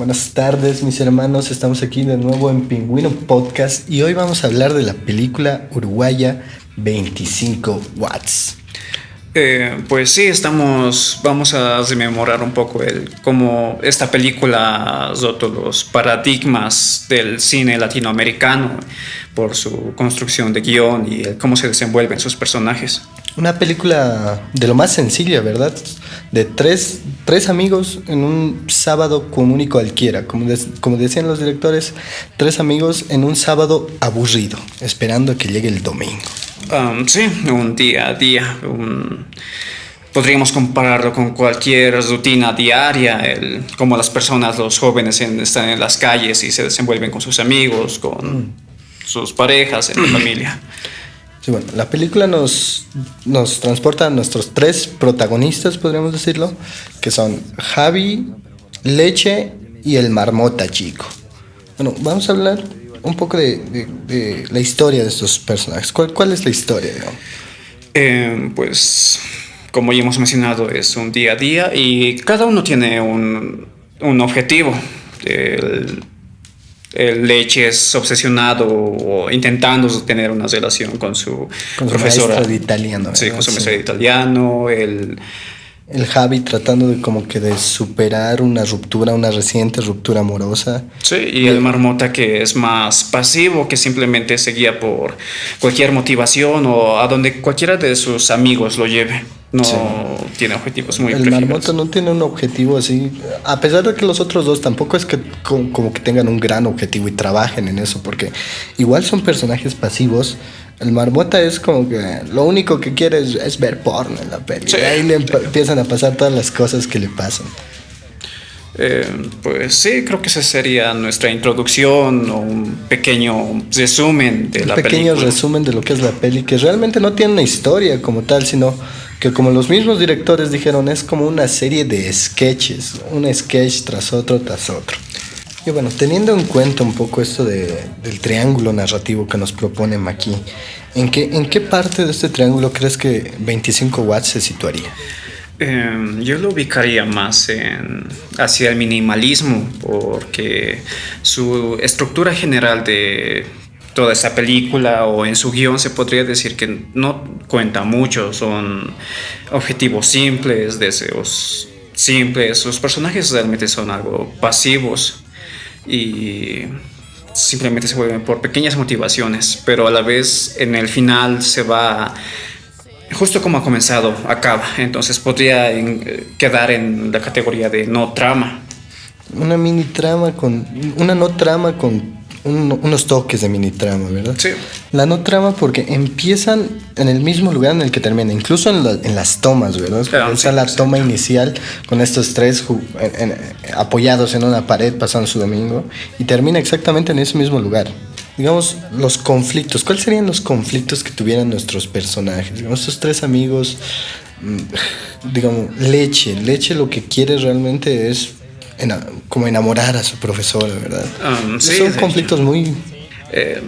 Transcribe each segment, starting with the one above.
Buenas tardes, mis hermanos. Estamos aquí de nuevo en Pingüino Podcast y hoy vamos a hablar de la película uruguaya 25 Watts. Pues sí, vamos a rememorar un poco cómo esta película ha roto los paradigmas del cine latinoamericano por su construcción de guión y cómo se desenvuelven sus personajes. Una película de lo más sencilla, ¿verdad? De tres amigos en un sábado común y cualquiera. Como decían los directores, tres amigos en un sábado aburrido, esperando a que llegue el domingo. Sí, un día a día. Podríamos compararlo con cualquier rutina diaria, cómo las personas, los jóvenes están en las calles y se desenvuelven con sus amigos, con sus parejas, en la familia. Sí, bueno, la película nos transporta a nuestros tres protagonistas, podríamos decirlo, que son Javi, Leche y el Marmota Chico. Bueno, vamos a hablar un poco de la historia de estos personajes. ¿Cuál es la historia, digamos? Pues, como ya hemos mencionado, es un día a día y cada uno tiene un objetivo. El Leche es obsesionado o intentando tener una relación con su profesora. Maestra de italiano. Sí, con su maestra de italiano. El Javi tratando de superar una reciente ruptura amorosa. Sí, y el Marmota, que es más pasivo, que simplemente se guía por cualquier motivación o a donde cualquiera de sus amigos lo lleve. No tiene objetivos muy definidos. El prefijos. Marmota no tiene un objetivo así, a pesar de que los otros dos tampoco es que como que tengan un gran objetivo y trabajen en eso, porque igual son personajes pasivos. El Marmota es como que lo único que quiere es ver porno en la peli. Sí, ahí le empiezan a pasar todas las cosas que le pasan. Pues sí, creo que esa sería nuestra introducción o un pequeño resumen de la película. Un pequeño resumen de lo que es la peli, que realmente no tiene una historia como tal, sino que como los mismos directores dijeron, es como una serie de sketches, un sketch tras otro. Y bueno, teniendo en cuenta un poco esto del triángulo narrativo que nos proponen aquí, ¿en qué parte de este triángulo crees que 25 Watts se situaría? Yo lo ubicaría más hacia el minimalismo, porque su estructura general de toda esta película o en su guión se podría decir que no cuenta mucho, son objetivos simples, deseos simples, sus personajes realmente son algo pasivos y simplemente se vuelven por pequeñas motivaciones, pero a la vez en el final se va justo como ha comenzado, acaba. Entonces podría quedar en la categoría de no trama. Una mini trama una no trama con unos toques de mini trama, ¿verdad? Sí. La no trama porque empiezan en el mismo lugar en el que termina, incluso en las tomas, ¿verdad? Está la toma inicial con estos tres apoyados en una pared pasando su domingo y termina exactamente en ese mismo lugar. Digamos, los conflictos. ¿Cuáles serían los conflictos que tuvieran nuestros personajes? Digamos, estos tres amigos, digamos, Leche lo que quiere realmente es como enamorar a su profesora, ¿verdad? Sí, son conflictos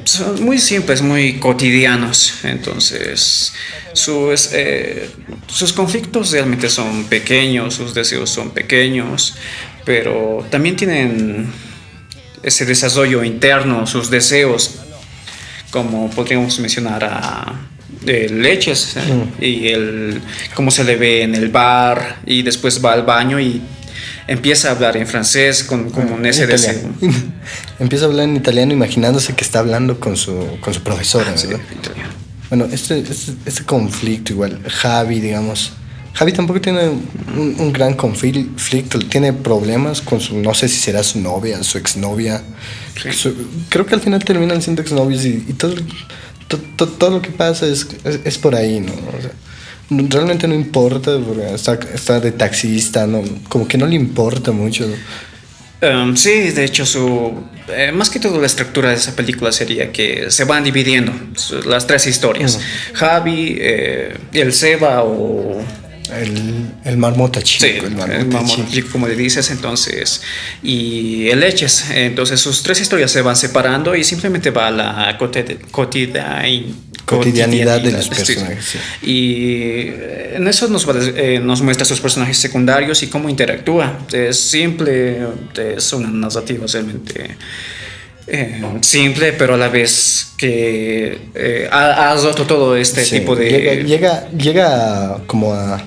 son muy simples, muy cotidianos. Entonces, sus conflictos realmente son pequeños, sus deseos son pequeños, pero también tienen ese desarrollo interno, sus deseos, como podríamos mencionar a Leches y cómo se le ve en el bar y después va al baño y empieza a hablar en francés como en ese deseo. Empieza a hablar en italiano imaginándose que está hablando con su profesora, ¿verdad? Sí, italiano. Bueno, este conflicto igual, Javi tampoco tiene un gran conflicto, tiene problemas con no sé si será su novia, su exnovia. Sí. Creo que al final terminan siendo exnovios y todo lo que pasa es por ahí, ¿no? O sea, realmente no importa, porque está de taxista, ¿no? Como que no le importa mucho. Sí, de hecho, más que todo la estructura de esa película sería que se van dividiendo las tres historias. Javi, el Seba o el Marmota Chico. Sí, el Marmota Chico, como le dices, entonces, y el Leches. Entonces sus tres historias se van separando y simplemente va a la cotidianidad de los personajes. Sí. Y en eso nos muestra sus personajes secundarios y cómo interactúa. Es simple, es una narrativa realmente simple, pero a la vez que ha roto todo este tipo de... Llega como a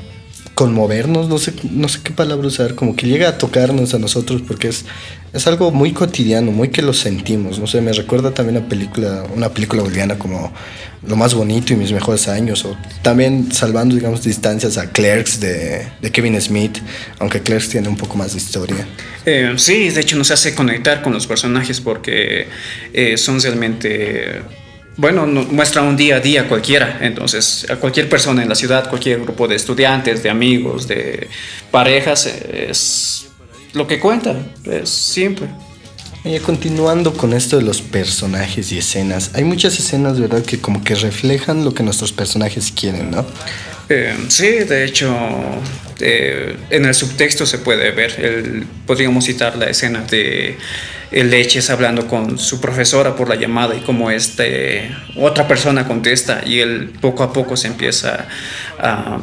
conmovernos, no sé qué palabra usar, como que llega a tocarnos a nosotros porque es algo muy cotidiano, muy que lo sentimos, no sé, me recuerda también a una película boliviana como Lo más bonito y mis mejores años, o también salvando, digamos, distancias a Clerks de Kevin Smith, aunque Clerks tiene un poco más de historia. Sí, de hecho nos hace conectar con los personajes porque son realmente... Bueno, muestra un día a día cualquiera, entonces a cualquier persona en la ciudad, cualquier grupo de estudiantes, de amigos, de parejas, es lo que cuenta, es simple. Y continuando con esto de los personajes y escenas, hay muchas escenas, ¿verdad?, que como que reflejan lo que nuestros personajes quieren, ¿no? Sí, de hecho, en el subtexto se puede ver, podríamos citar la escena de el Leches hablando con su profesora por la llamada y como otra persona contesta y él poco a poco se empieza a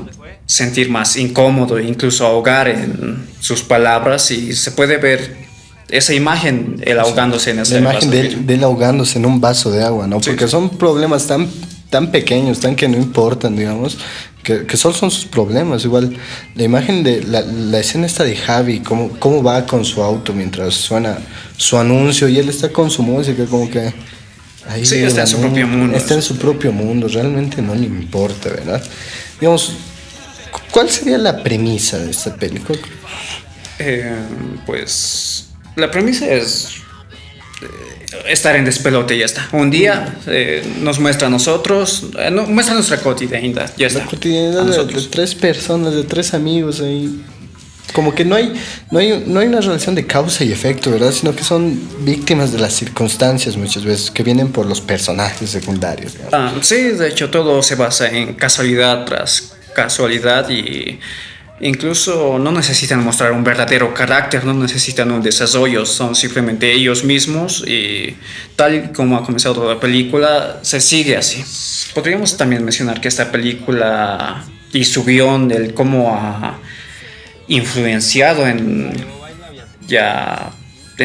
sentir más incómodo e incluso a ahogar en sus palabras y se puede ver esa imagen, él ahogándose en esa imagen de él ahogándose en un vaso de agua, ¿no? Porque son problemas tan pequeños, tan que no importan, digamos, que solo son sus problemas. Igual la imagen de la escena esta de Javi, cómo va con su auto mientras suena su anuncio y él está con su música, como que ahí está en su propio mundo. Está en su propio mundo, realmente no le importa, ¿verdad? Digamos, ¿cuál sería la premisa de esta película? Pues la premisa es estar en despelote y ya está. Un día nos muestra a nosotros, muestra nuestra cotidianidad, ya está. La cotidianidad de tres personas, de tres amigos ahí. Como que no hay una relación de causa y efecto, ¿verdad? Sino que son víctimas de las circunstancias muchas veces, que vienen por los personajes secundarios. Sí, de hecho todo se basa en casualidad tras casualidad y... Incluso no necesitan mostrar un verdadero carácter, no necesitan un desarrollo, son simplemente ellos mismos y tal como ha comenzado la película, se sigue así. Podríamos también mencionar que esta película y su guión, el cómo ha influenciado en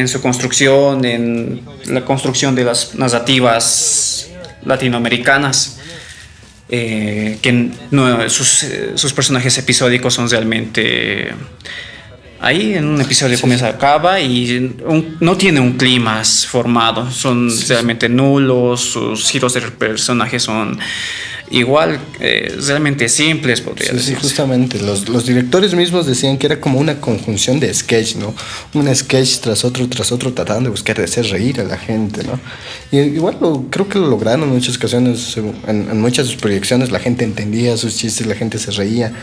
su construcción, en la construcción de las narrativas latinoamericanas. Que sus personajes episódicos son realmente ahí en un episodio comienza acaba y no tiene un clima formado, son realmente nulos, sus giros de personajes son igual realmente simples, podría decir. Sí, justamente los directores mismos decían que era como una conjunción de sketch, ¿no? Un sketch tras otro tratando de buscar de hacer reír a la gente, ¿no? Y igual creo que lo lograron en muchas ocasiones, en muchas de sus proyecciones la gente entendía sus chistes, la gente se reía,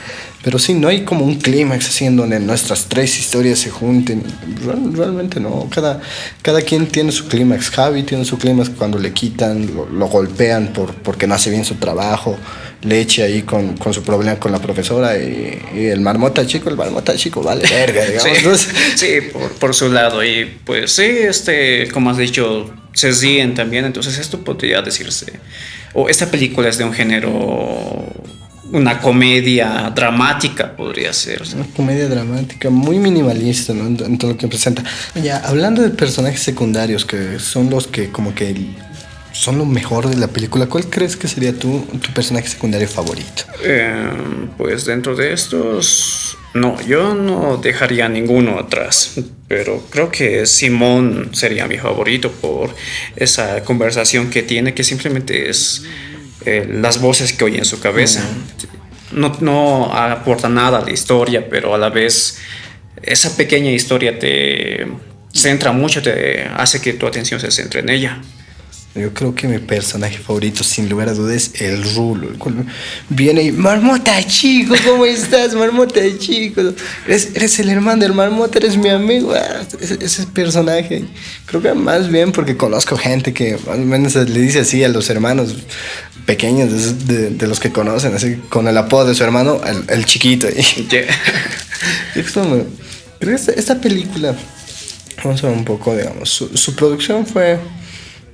pero sí, no hay como un clímax así en donde nuestras tres historias se junten, realmente no, cada quien tiene su clímax. Javi tiene su clímax cuando le quitan, lo golpean porque no hace bien su trabajo, Leche ahí con su problema con la profesora y el marmota chico vale verga, digamos. Sí, por su lado. Y pues sí, como has dicho, se ríen también. Entonces esto podría decirse, o esta película es de un género, una comedia dramática podría ser. Una comedia dramática muy minimalista, ¿no? En todo lo que presenta. Ya, hablando de personajes secundarios que son los que como que son lo mejor de la película, ¿cuál crees que sería tu personaje secundario favorito? Pues dentro de estos, no, yo no dejaría ninguno atrás, pero creo que Simón sería mi favorito por esa conversación que tiene, que simplemente es las voces que oye en su cabeza. No aporta nada a la historia, pero a la vez esa pequeña historia te centra mucho, te hace que tu atención se centre en ella. Yo creo que mi personaje favorito, sin lugar a dudas, es el Rulo. Viene y, Marmota chico, ¿cómo estás, Marmota chico? Eres el hermano del Marmota, eres mi amigo. Ese personaje. Creo que más bien porque conozco gente que más o menos le dice así a los hermanos pequeños de los que conocen, así con el apodo de su hermano, el chiquito. Yeah. Creo que esta película, vamos a ver un poco, digamos, su producción fue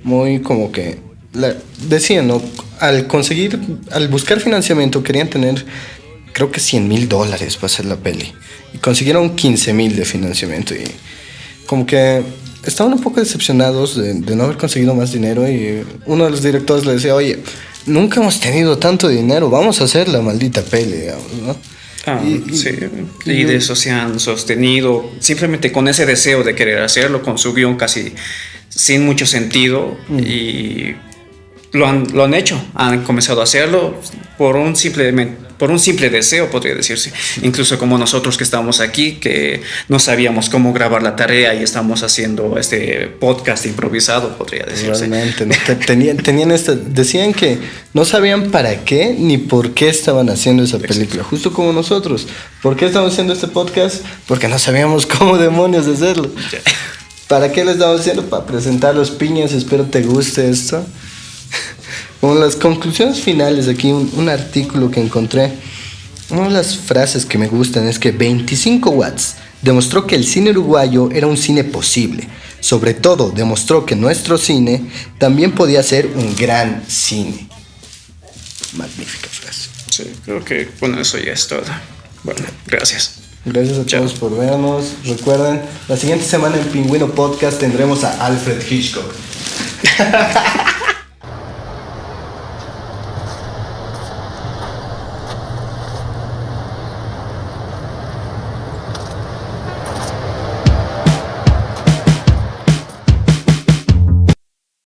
muy como que decían, ¿no? al buscar financiamiento querían tener, creo que $100,000 para hacer la peli. Y consiguieron 15,000 de financiamiento. Y como que estaban un poco decepcionados de no haber conseguido más dinero. Y uno de los directores le decía, oye, nunca hemos tenido tanto dinero, vamos a hacer la maldita peli, digamos, ¿no? Sí. Y de eso se han sostenido simplemente con ese deseo de querer hacerlo, con su guión casi sin mucho sentido. Y lo han hecho, han comenzado a hacerlo por un simple deseo, podría decirse. Incluso como nosotros que estamos aquí, que no sabíamos cómo grabar la tarea y estamos haciendo este podcast improvisado, podría decirse. Realmente, ¿no? Decían que no sabían para qué ni por qué estaban haciendo esa película, justo como nosotros. ¿Por qué estamos haciendo este podcast? Porque no sabíamos cómo demonios hacerlo. ¿Para qué lo estamos haciendo? Para presentar los piñas. Espero te guste esto. Como las conclusiones finales, aquí un artículo que encontré. Una de las frases que me gustan es que 25 watts demostró que el cine uruguayo era un cine posible. Sobre todo, demostró que nuestro cine también podía ser un gran cine. Magnífica frase. Sí, creo que bueno, eso ya es todo. Bueno, gracias. Gracias a todos por vernos. Recuerden, la siguiente semana en Pingüino Podcast tendremos a Alfred Hitchcock.